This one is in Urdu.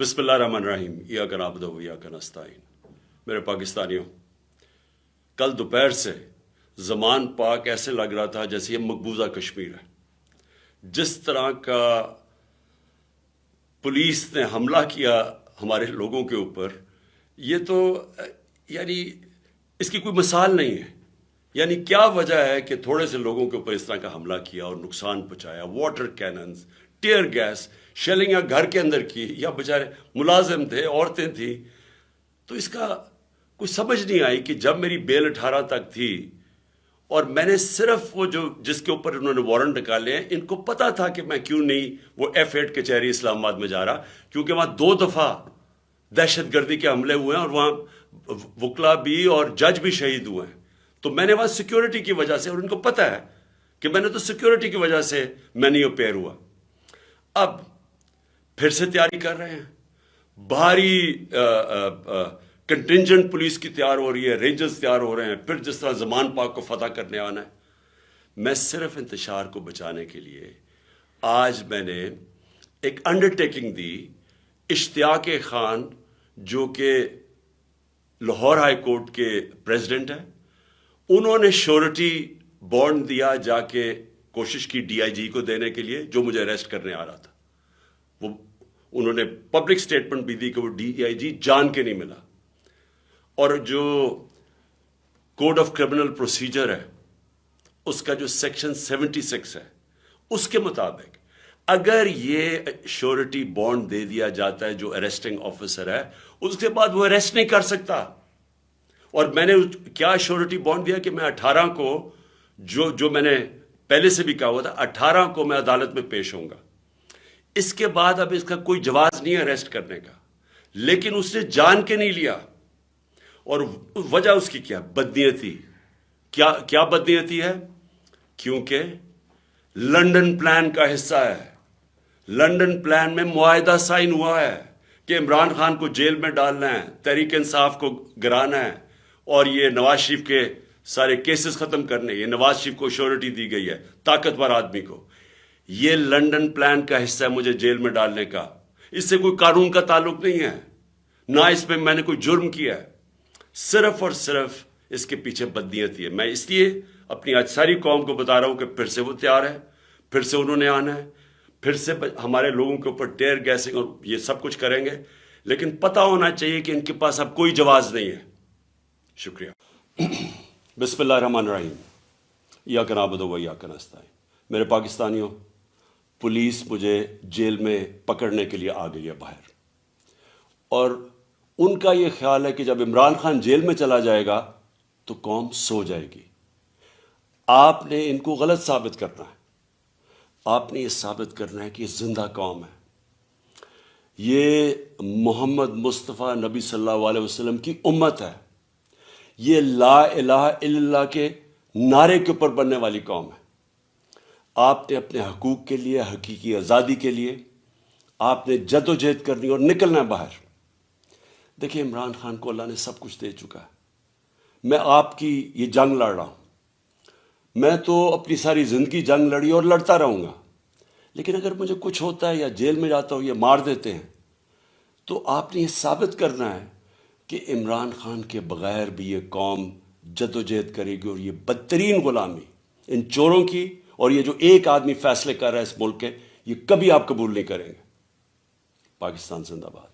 بسم اللہ الرحمن الرحیم ایاک نعبد و ایاک نستعین۔ میرے پاکستانیوں، کل دوپہر سے زمان پاک ایسے لگ رہا تھا جیسے یہ مقبوضہ کشمیر ہے۔ جس طرح کا پولیس نے حملہ کیا ہمارے لوگوں کے اوپر، یہ تو یعنی اس کی کوئی مثال نہیں ہے۔ یعنی کیا وجہ ہے کہ تھوڑے سے لوگوں کے اوپر اس طرح کا حملہ کیا اور نقصان پہنچایا؟ Water cannons, tear gas, shelling یا گھر کے اندر کی، یا بیچارے ملازم تھے، عورتیں تھیں۔ تو اس کا کوئی سمجھ نہیں آئی کہ جب میری بیل 18 تک تھی اور میں نے صرف وہ جس کے اوپر انہوں نے وارنٹ نکالے ہیں، ان کو پتا تھا کہ میں کیوں نہیں وہ F8 کچہری اسلام آباد میں جا رہا، کیونکہ وہاں 2 دفعہ دہشت گردی کے حملے ہوئے ہیں اور وہاں وکلا بھی اور جج بھی شہید ہوئے ہیں۔ تو میں نے وہاں سیکیورٹی کی وجہ سے، اور ان کو پتا ہے کہ میں نے تو سیکیورٹی کی وجہ سے میں نہیں اپیئر ہوا۔ اب پھر سے تیاری کر رہے ہیں، بھاری کنٹینجنٹ پولیس کی تیار ہو رہی ہے، رینجرز تیار ہو رہے ہیں، پھر جس طرح زمان پاک کو فتح کرنے آنا ہے۔ میں صرف انتشار کو بچانے کے لیے آج میں نے ایک انڈرٹیکنگ دی۔ اشتیاق خان جو کہ لاہور ہائی کورٹ کے پریزیڈنٹ ہیں، انہوں نے شورٹی بانڈ دیا، جا کے کوشش کی DIG کو دینے کے لیے جو مجھے اریسٹ کرنے آ رہا تھا۔ وہ انہوں نے پبلک سٹیٹمنٹ بھی دی کہ وہ DIG جان کے نہیں ملا۔ اور جو کوڈ آف کرمنل پروسیجر ہے، اس کا جو سیکشن 76 ہے، اس کے مطابق اگر یہ شورٹی بانڈ دے دیا جاتا ہے جو اریسٹنگ آفیسر ہے، اس کے بعد وہ اریسٹ نہیں کر سکتا۔ اور میں نے کیا شورٹی بانڈ دیا کہ میں 18 کو جو میں نے پہلے سے بھی کہا ہوا تھا، 18 کو میں عدالت میں پیش ہوں گا۔ اس کے بعد اب اس کا کوئی جواز نہیں ہے اریسٹ کرنے کا، لیکن اس نے جان کے نہیں لیا۔ اور وجہ اس کی کیا؟ بدنیتی۔ کیا بدنیتی ہے؟ کیونکہ لنڈن پلان کا حصہ ہے۔ لنڈن پلان میں معاہدہ سائن ہوا ہے کہ عمران خان کو جیل میں ڈالنا ہے، تحریک انصاف کو گرانا ہے، اور یہ نواز شریف کے سارے کیسز ختم کرنے۔ یہ نواز شریف کو شورٹی دی گئی ہے، طاقتور آدمی کو۔ یہ لنڈن پلان کا حصہ ہے مجھے جیل میں ڈالنے کا۔ اس سے کوئی قانون کا تعلق نہیں ہے، نہ اس میں نے کوئی جرم کیا ہے۔ صرف اور صرف اس کے پیچھے بدنیتی ہے۔ میں اس لیے اپنی آج ساری قوم کو بتا رہا ہوں کہ پھر سے وہ تیار ہے، پھر سے انہوں نے آنا ہے، پھر سے ہمارے لوگوں کے اوپر ٹیئر گیسنگ اور یہ سب کچھ کریں گے۔ لیکن پتہ ہونا چاہیے کہ ان کے پاس اب کوئی جواز نہیں ہے۔ شکریہ۔ بسم اللہ الرحمن الرحیم ایاک نعبد و ایاک نستعین۔ میرے پاکستانیوں، پولیس مجھے جیل میں پکڑنے کے لیے آ گئی ہے باہر، اور ان کا یہ خیال ہے کہ جب عمران خان جیل میں چلا جائے گا تو قوم سو جائے گی۔ آپ نے ان کو غلط ثابت کرنا ہے۔ آپ نے یہ ثابت کرنا ہے کہ یہ زندہ قوم ہے، یہ محمد مصطفیٰ نبی صلی اللہ علیہ وسلم کی امت ہے، یہ لا الہ الا اللہ کے نعرے کے اوپر بننے والی قوم ہے۔ آپ نے اپنے حقوق کے لیے، حقیقی آزادی کے لیے آپ نے جد و جہد کرنی اور نکلنا ہے باہر۔ دیکھیں، عمران خان کو اللہ نے سب کچھ دے چکا ہے۔ میں آپ کی یہ جنگ لڑ رہا ہوں۔ میں تو اپنی ساری زندگی جنگ لڑی اور لڑتا رہوں گا، لیکن اگر مجھے کچھ ہوتا ہے یا جیل میں جاتا ہوں یا مار دیتے ہیں، تو آپ نے یہ ثابت کرنا ہے کہ عمران خان کے بغیر بھی یہ قوم جد و جہد کرے گی، اور یہ بدترین غلامی ان چوروں کی، اور یہ جو ایک آدمی فیصلے کر رہا ہے اس ملک کے، یہ کبھی آپ قبول نہیں کریں گے۔ پاکستان زندہ باد۔